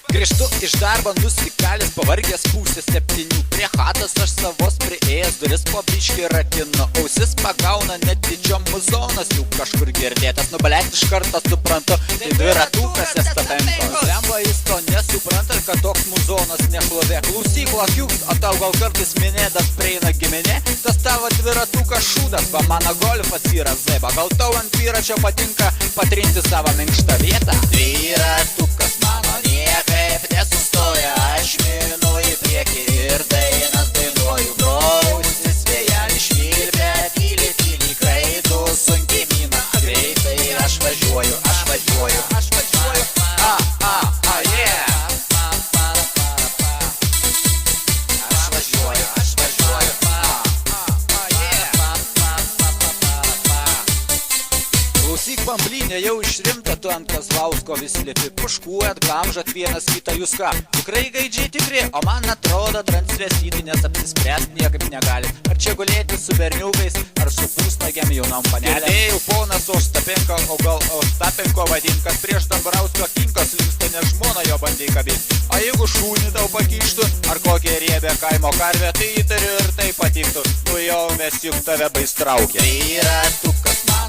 Grįžtu iš darbo nusikalęs, pavargęs 6:30. Prie chatos aš savos priėjęs, duris po biškį rakinu. Ausis pagauna netyčiom muzonas, jau kažkur girdėtas. Nubalėt iš karto suprantu, tai dviratukas estapenko. Lemba jis to nesupranta, kad toks muzonas nešlovė. Klausyk, lakiuks, o tau gal kartais minėdas prieina giminė. Tas tavo dviratukas šūdas, va mano golfas yra zeba. Gal tau ant dviračio patinka patrinti savo minkštą vietą? Dviratukas mano niekaip nesustoja, aš minu į priekį ir dainas dainuoju. Brausis vėjelį švilpia, tyliai tyliai kraitų sunkiai mina. Greitai aš važiuoju, aš važiuoju, aš važiuoju. Yeah. Aš važiuoju, aš važiuoju. Klausyk, bamblinė, jau išrimta tu ant Kazlausko vis lipi. Puškuojat, glamžat vienas kitą jūs ką. Tikrai gaidžiai tikri, o man atrodo transvestitai, nes apsispręst niekaip negalit. Ar čia gulėti su berniukais, ar su pusnagiam jaunom panelėm. Girdėjau ponas Ostapenko, o gal Ostapenko vadint, kad prieš Dambrausko kinkas linksta, nes žmona jo bandė kabint. O jeigu šūnį tau pakištų, ar kokią riebę kaimo karvę, tai įtariu ir tai patiktų. Tu jau mes juk tave baistraukia. Dviratukas man